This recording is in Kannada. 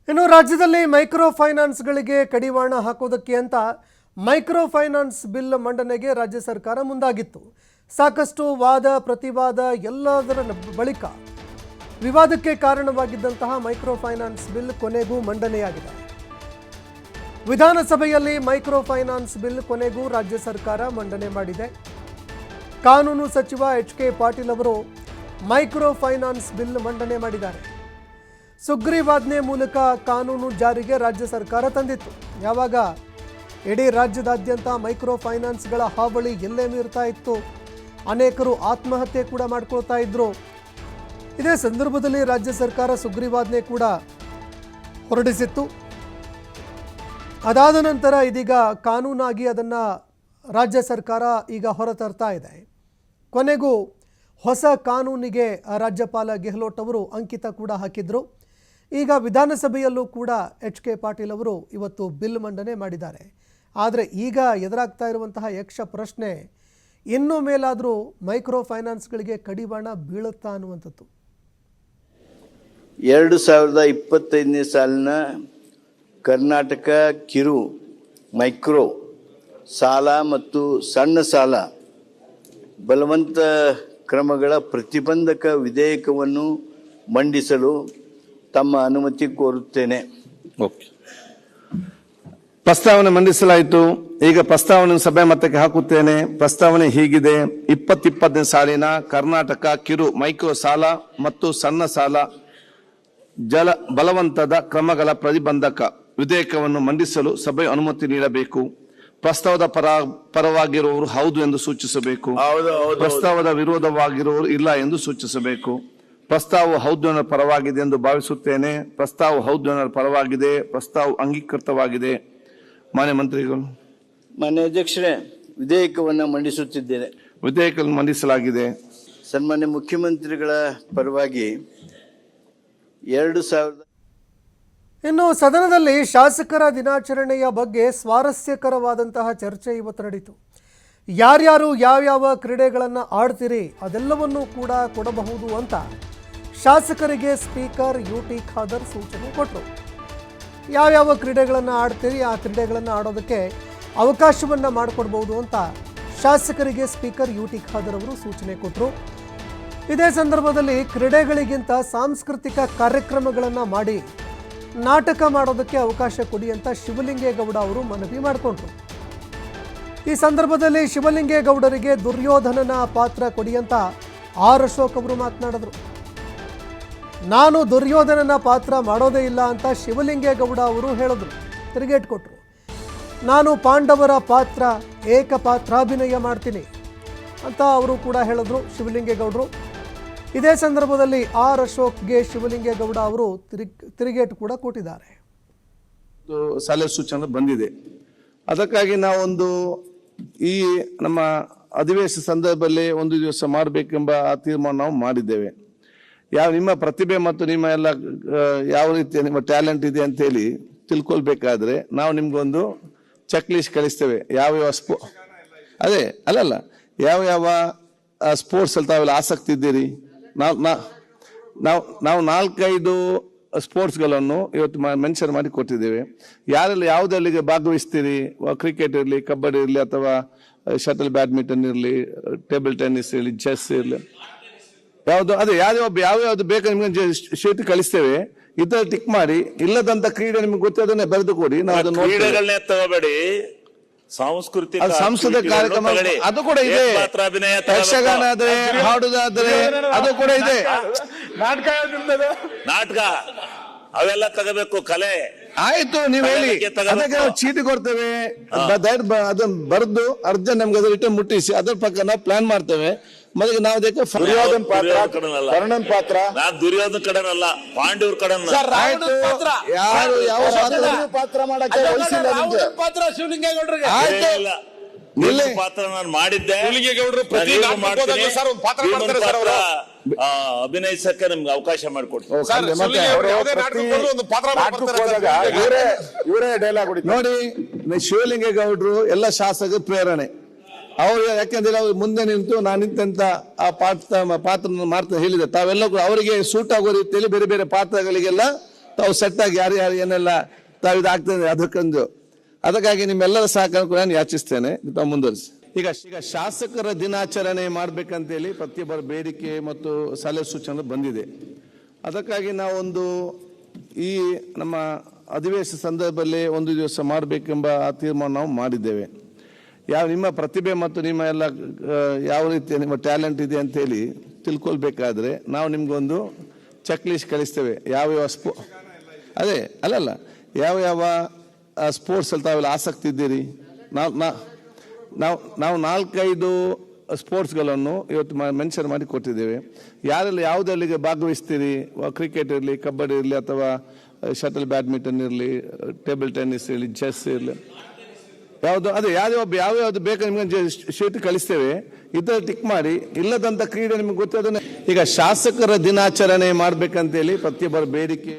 ಇನ್ನು ರಾಜ್ಯದಲ್ಲಿ ಮೈಕ್ರೋ ಫೈನಾನ್ಸ್ಗಳಿಗೆ ಕಡಿವಾಣ ಹಾಕೋದಕ್ಕೆ ಅಂತ ಮೈಕ್ರೋ ಫೈನಾನ್ಸ್ ಬಿಲ್ ಮಂಡನೆಗೆ ರಾಜ್ಯ ಸರ್ಕಾರ ಮುಂದಾಗಿತ್ತು. ಸಾಕಷ್ಟು ವಾದ ಪ್ರತಿವಾದ ಎಲ್ಲದರ ಬಳಿಕ ವಿವಾದಕ್ಕೆ ಕಾರಣವಾಗಿದ್ದಂತಹ ಮೈಕ್ರೋ ಫೈನಾನ್ಸ್ ಬಿಲ್ ಕೊನೆಗೂ ಮಂಡನೆಯಾಗಿದೆ. ವಿಧಾನಸಭೆಯಲ್ಲಿ ಮೈಕ್ರೋ ಫೈನಾನ್ಸ್ ಬಿಲ್ ಕೊನೆಗೂ ರಾಜ್ಯ ಸರ್ಕಾರ ಮಂಡನೆ ಮಾಡಿದೆ. ಕಾನೂನು ಸಚಿವ ಎಚ್.ಕೆ. ಪಾಟೀಲ್ ಅವರು ಮೈಕ್ರೋ ಫೈನಾನ್ಸ್ ಬಿಲ್ ಮಂಡನೆ ಮಾಡಿದ್ದಾರೆ. ಸುಗ್ರೀವಾಜ್ಞೆ ಮೂಲಕ ಕಾನೂನು ಜಾರಿಗೆ ರಾಜ್ಯ ಸರ್ಕಾರ ತಂದಿತ್ತು. ಯಾವಾಗ ಇಡೀ ರಾಜ್ಯದಾದ್ಯಂತ ಮೈಕ್ರೋ ಫೈನಾನ್ಸ್ಗಳ ಹಾವಳಿ ಎಲ್ಲೇ ಮೀರ್ತಾ ಇತ್ತು, ಅನೇಕರು ಆತ್ಮಹತ್ಯೆ ಕೂಡ ಮಾಡ್ಕೊಳ್ತಾ ಇದ್ರು. ಇದೇ ಸಂದರ್ಭದಲ್ಲಿ ರಾಜ್ಯ ಸರ್ಕಾರ ಸುಗ್ರೀವಾಜ್ಞೆ ಕೂಡ ಹೊರಡಿಸಿತ್ತು. ಅದಾದ ನಂತರ ಇದೀಗ ಕಾನೂನಾಗಿ ಅದನ್ನು ರಾಜ್ಯ ಸರ್ಕಾರ ಈಗ ಹೊರತರ್ತಾ ಇದೆ. ಕೊನೆಗೂ ಹೊಸ ಕಾನೂನಿಗೆ ರಾಜ್ಯಪಾಲ ಗೆಹ್ಲೋಟ್ ಅವರು ಅಂಕಿತ ಕೂಡ ಹಾಕಿದ್ರು. ಈಗ ವಿಧಾನಸಭೆಯಲ್ಲೂ ಕೂಡ ಎಚ್.ಕೆ. ಪಾಟೀಲ್ ಅವರು ಇವತ್ತು ಬಿಲ್ ಮಂಡನೆ ಮಾಡಿದ್ದಾರೆ. ಆದರೆ ಈಗ ಎದುರಾಗ್ತಾ ಇರುವಂತಹ ಯಕ್ಷ ಪ್ರಶ್ನೆ, ಇನ್ನೂ ಮೇಲಾದರೂ ಮೈಕ್ರೋ ಫೈನಾನ್ಸ್ಗಳಿಗೆ ಕಡಿವಾಣ ಬೀಳುತ್ತಾ ಅನ್ನುವಂಥದ್ದು. 2025ನೇ ಸಾಲಿನ ಕರ್ನಾಟಕ ಕಿರು ಮೈಕ್ರೋ ಸಾಲ ಮತ್ತು ಸಣ್ಣ ಸಾಲ ಬಲವಂತ ಕ್ರಮಗಳ ಪ್ರತಿಬಂಧಕ ವಿಧೇಯಕವನ್ನು ಮಂಡಿಸಲು ತಮ್ಮ ಅನುಮತಿ ಕೋರುತ್ತೇನೆ. ಪ್ರಸ್ತಾವನೆ ಮಂಡಿಸಲಾಯಿತು. ಈಗ ಪ್ರಸ್ತಾವನೆ ಸಭೆ ಮತಕ್ಕೆ ಹಾಕುತ್ತೇನೆ. ಪ್ರಸ್ತಾವನೆ ಹೀಗಿದೆ: 2020ನೇ ಸಾಲಿನ ಕರ್ನಾಟಕ ಕಿರು ಮೈಕ್ರೋ ಸಾಲ ಮತ್ತು ಸಣ್ಣ ಸಾಲ ಬಲವಂತದ ಕ್ರಮಗಳ ಪ್ರತಿಬಂಧಕ ವಿಧೇಯಕವನ್ನು ಮಂಡಿಸಲು ಸಭೆ ಅನುಮತಿ ನೀಡಬೇಕು. ಪ್ರಸ್ತಾವದ ಪರವಾಗಿರುವವರು ಹೌದು ಎಂದು ಸೂಚಿಸಬೇಕು. ಪ್ರಸ್ತಾವದ ವಿರೋಧವಾಗಿರುವವರು ಇಲ್ಲ ಎಂದು ಸೂಚಿಸಬೇಕು. ಪ್ರಸ್ತಾವ ಹೌದು ಪರವಾಗಿದೆ ಎಂದು ಭಾವಿಸುತ್ತೇನೆ. ಪ್ರಸ್ತಾವ ಹೌದು ಪರವಾಗಿದೆ. ಪ್ರಸ್ತಾವ ಅಂಗೀಕೃತವಾಗಿದೆ. ಮಾನ್ಯ ಮಂತ್ರಿಗಳು. ಮಾನ್ಯ ಅಧ್ಯಕ್ಷರೇ, ವಿಧೇಯಕವನ್ನು ಮಂಡಿಸುತ್ತಿದ್ದೇನೆ. ವಿಧೇಯಕ ಮಂಡಿಸಲಾಗಿದೆ. ಸನ್ಮಾನ್ಯ ಮುಖ್ಯಮಂತ್ರಿಗಳ ಪರವಾಗಿ 2000 ಇನ್ನು ಸದನದಲ್ಲಿ ಶಾಸಕರ ದಿನಾಚರಣೆಯ ಬಗ್ಗೆ ಸ್ವಾರಸ್ಯಕರವಾದಂತಹ ಚರ್ಚೆ ಇವತ್ತು ನಡೆಯಿತು. ಯಾರ್ಯಾರು ಯಾವ್ಯಾವ ಕ್ರೀಡೆಗಳನ್ನು ಆಡ್ತೀರಿ ಅದೆಲ್ಲವನ್ನೂ ಕೂಡ ಕೊಡಬಹುದು ಅಂತ ಶಾಸಕರಿಗೆ ಸ್ಪೀಕರ್ ಯು.ಟಿ. ಖಾದರ್ ಸೂಚನೆ ಕೊಟ್ಟರು. ಯಾವ್ಯಾವ ಕ್ರೀಡೆಗಳನ್ನು ಆಡ್ತೀರಿ ಆ ಕ್ರೀಡೆಗಳನ್ನು ಆಡೋದಕ್ಕೆ ಅವಕಾಶವನ್ನು ಮಾಡಿಕೊಡ್ಬೋದು ಅಂತ ಶಾಸಕರಿಗೆ ಸ್ಪೀಕರ್ ಯು.ಟಿ. ಖಾದರ್ ಅವರು ಸೂಚನೆ ಕೊಟ್ಟರು. ಇದೇ ಸಂದರ್ಭದಲ್ಲಿ ಕ್ರೀಡೆಗಳಿಗಿಂತ ಸಾಂಸ್ಕೃತಿಕ ಕಾರ್ಯಕ್ರಮಗಳನ್ನು ಮಾಡಿ ನಾಟಕ ಮಾಡೋದಕ್ಕೆ ಅವಕಾಶ ಕೊಡಿ ಅಂತ ಶಿವಲಿಂಗೇಗೌಡ ಅವರು ಮನವಿ ಮಾಡಿಕೊಂಡ್ರು. ಈ ಸಂದರ್ಭದಲ್ಲಿ ಶಿವಲಿಂಗೇಗೌಡರಿಗೆ ದುರ್ಯೋಧನನ ಪಾತ್ರ ಕೊಡಿ ಅಂತ ಆರ್ ಅಶೋಕ್ ಅವರು ಮಾತನಾಡಿದ್ರು. ನಾನು ದುರ್ಯೋಧನನ ಪಾತ್ರ ಮಾಡೋದೇ ಇಲ್ಲ ಅಂತ ಶಿವಲಿಂಗೇಗೌಡ ಅವರು ಹೇಳಿದ್ರು, ತಿರುಗೇಟ್ ಕೊಟ್ಟರು. ನಾನು ಪಾಂಡವರ ಪಾತ್ರ ಏಕಪಾತ್ರಾಭಿನಯ ಮಾಡ್ತೀನಿ ಅಂತ ಅವರು ಕೂಡ ಹೇಳಿದ್ರು ಶಿವಲಿಂಗೇಗೌಡರು. ಇದೇ ಸಂದರ್ಭದಲ್ಲಿ ಆರ್ ಅಶೋಕ್ಗೆ ಶಿವಲಿಂಗೇಗೌಡ ಅವರು ತಿರುಗೇಟು ಕೂಡ ಕೊಟ್ಟಿದ್ದಾರೆ. ಸಲಹೆ ಸೂಚನೆ ಬಂದಿದೆ. ಅದಕ್ಕಾಗಿ ನಾವೊಂದು ಈ ನಮ್ಮ ಅಧಿವೇಶನ ಸಂದರ್ಭದಲ್ಲಿ ಒಂದು ದಿವಸ ಮಾಡಬೇಕೆಂಬ ತೀರ್ಮಾನ ನಾವು ಮಾಡಿದ್ದೇವೆ. ನಿಮ್ಮ ಪ್ರತಿಭೆ ಮತ್ತು ನಿಮ್ಮ ಎಲ್ಲ ಯಾವ ರೀತಿಯ ನಿಮ್ಮ ಟ್ಯಾಲೆಂಟ್ ಇದೆ ಅಂತ ಹೇಳಿ ತಿಳ್ಕೊಳ್ಬೇಕಾದ್ರೆ ನಾವು ನಿಮ್ಗೊಂದು ಚೆಕ್ ಲಿಸ್ಟ್ ಕಳಿಸ್ತೇವೆ. ಯಾವ್ಯಾವ ಅದೇ ಅಲ್ಲಲ್ಲ ಯಾವ ಸ್ಪೋರ್ಟ್ಸ್ ಅಲ್ಲಿ ತಾವೆಲ್ಲ ಆಸಕ್ತಿ ಇದ್ದೀರಿ. ನಾವು 4-5 ಸ್ಪೋರ್ಟ್ಸ್ಗಳನ್ನು ಇವತ್ತು ಮೆನ್ಷನ್ ಮಾಡಿ ಕೊಟ್ಟಿದ್ದೇವೆ. ಯಾರೆಲ್ಲ ಯಾವುದಲ್ಲಿಗೆ ಭಾಗವಹಿಸ್ತೀರಿ, ಕ್ರಿಕೆಟ್ ಇರಲಿ, ಕಬಡ್ಡಿ ಇರಲಿ, ಅಥವಾ ಶಟಲ್ ಬ್ಯಾಡ್ಮಿಂಟನ್ ಇರಲಿ, ಟೇಬಲ್ ಟೆನ್ನಿಸ್ ಇರಲಿ, ಚೆಸ್ ಇರಲಿ, ಯಾವ್ಯಾವ್ದು ಬೇಕು ನಿಮ್ಗೆ ಶೀಟ್ ಕಳಿಸ್ತೇವೆ. ಇದರಲ್ಲಿ ಟಿಕ್ ಮಾಡಿ. ಇಲ್ಲದಂತ ಕ್ರೀಡೆ ನಿಮ್ಗೆ ಗೊತ್ತದನ್ನೇ ಬರೆದು ಕೊಡಿ. ನಾವು ಅದನ್ನ ತಗೋಬೇಡಿ. ಸಾಂಸ್ಕೃತಿಕ ಕಾರ್ಯಕ್ರಮ ಅದು ಕೂಡ ಇದೆ. ಯಕ್ಷಗಾನ ಆದ್ರೆ, ಹಾಡುದಾದ್ರೆ ಅದು ಕೂಡ ಇದೆ. ನಾಟಕ ಅವೆಲ್ಲ ತಗೋಬೇಕು. ಕಲೆ ಆಯ್ತು, ನೀವ್ ಹೇಳಿ, ಅದಕ್ಕೆ ನಾವು ಚೀಟಿ ಕೊಡ್ತೇವೆ. ಅದನ್ನ ಬರೆದು ಅರ್ಜ ನಮ್ಗೆ ಅದ್ರ ರಿಟರ್ನ್ ಮುಟ್ಟಿಸಿ ಅದ್ರ ಪಕ್ಕ ನಾವು ಪ್ಲಾನ್ ಮಾಡ್ತೇವೆ. ಮೊದಲಿಗೆ ನಾವು ದುರ್ಯೋಧನ ಪಾತ್ರ ನಾನ್ ದುರ್ಯೋಧನ ಕಡೆನಲ್ಲ, ಪಾಂಡವ್ರ ಕಡೆನ ಯಾರು ಯಾವ ಪಾತ್ರ ಮಾಡಕ್ಕೆ ಪಾತ್ರ ಶಿವಲಿಂಗೇಗೌಡರಿಗೆ ಪಾತ್ರ ನಾನು ಮಾಡಿದ್ದೆ. ಅಭಿನಯಿಸಕ್ಕೆ ನಿಮ್ಗೆ ಅವಕಾಶ ಮಾಡಿಕೊಡ್ತೀನಿ. ಇವರೇ ಡೈಲಾಗ್ ನೋಡಿ. ಶಿವಲಿಂಗೇಗೌಡರು ಎಲ್ಲ ಶಾಸಕರ ಪ್ರೇರಣೆ. ಅವರು ಯಾಕೆಂದ್ರೆ ಅವ್ರು ಮುಂದೆ ನಿಂತು ನಾನು ನಿಂತ ಆ ಪಾತ್ರ ಮಾಡ್ತಾ ಹೇಳಿದೆ. ತಾವೆಲ್ಲ ಅವರಿಗೆ ಸೂಟ್ ಆಗೋ ರೀತಿಯಲ್ಲಿ ಬೇರೆ ಬೇರೆ ಪಾತ್ರಗಳಿಗೆಲ್ಲ ತಾವು ಸೆಟ್ ಆಗಿ ಯಾರು ಯಾರು ಏನೆಲ್ಲ ತಾವು ಇದಾಗ್ತದೆ ಅದಕ್ಕಾಗಿ ನಿಮ್ಮೆಲ್ಲರ ಸಹಕಾರ ಕೂಡ ನಾನು ಯಾಚಿಸ್ತೇನೆ. ತಾವು ಮುಂದುವರಿಸಿ. ಈಗ ಶಾಸಕರ ದಿನಾಚರಣೆ ಮಾಡ್ಬೇಕಂತೇಳಿ ಪ್ರತಿಯೊಬ್ಬರ ಬೇಡಿಕೆ ಮತ್ತು ಸಲಹೆ ಸೂಚನೆ ಬಂದಿದೆ. ಅದಕ್ಕಾಗಿ ನಾವೊಂದು ಈ ನಮ್ಮ ಅಧಿವೇಶನ ಸಂದರ್ಭದಲ್ಲಿ ಒಂದು ದಿವಸ ಮಾಡಬೇಕೆಂಬ ತೀರ್ಮಾನ ನಾವು ಮಾಡಿದ್ದೇವೆ. ನಿಮ್ಮ ಪ್ರತಿಭೆ ಮತ್ತು ನಿಮ್ಮ ಎಲ್ಲ ಯಾವ ರೀತಿಯ ನಿಮ್ಮ ಟ್ಯಾಲೆಂಟ್ ಇದೆ ಅಂತೇಳಿ ತಿಳ್ಕೊಳ್ಬೇಕಾದ್ರೆ ನಾವು ನಿಮ್ಗೊಂದು ಚೆಕ್ ಲಿಸ್ಟ್ ಕಳಿಸ್ತೇವೆ. ಯಾವ್ಯಾವ ಅದೇ ಅಲ್ಲಲ್ಲ ಯಾವ ಸ್ಪೋರ್ಟ್ಸ್ ಅಲ್ಲಿ ತಾವೆಲ್ಲ ಆಸಕ್ತಿ ಇದ್ದೀರಿ. ನಾವು 4-5 ಸ್ಪೋರ್ಟ್ಸ್ಗಳನ್ನು ಇವತ್ತು ಮೆನ್ಷನ್ ಮಾಡಿ ಕೊಟ್ಟಿದ್ದೇವೆ. ಯಾರೆಲ್ಲ ಯಾವುದಲ್ಲಿಗೆ ಭಾಗವಹಿಸ್ತೀರಿ, ಕ್ರಿಕೆಟ್ ಇರಲಿ, ಕಬಡ್ಡಿ ಇರಲಿ, ಅಥವಾ ಶಟಲ್ ಬ್ಯಾಡ್ಮಿಂಟನ್ ಇರಲಿ, ಟೇಬಲ್ ಟೆನ್ನಿಸ್ ಇರಲಿ, ಚೆಸ್ ಇರಲಿ, ಯಾವ್ಯಾವ್ದು ಬೇಕು ನಿಮ್ಗೆ ಶೀಟ್ ಕಳಿಸ್ತೇವೆ. ಇದರ ಟಿಕ್ ಮಾಡಿ. ಇಲ್ಲದಂತ ಕ್ರೀಡೆ ನಿಮ್ಗೆ ಗೊತ್ತದನ್ನ. ಈಗ ಶಾಸಕರ ದಿನಾಚರಣೆ ಮಾಡ್ಬೇಕಂತೇಳಿ ಪ್ರತಿಯೊಬ್ಬರ ಬೇಡಿಕೆ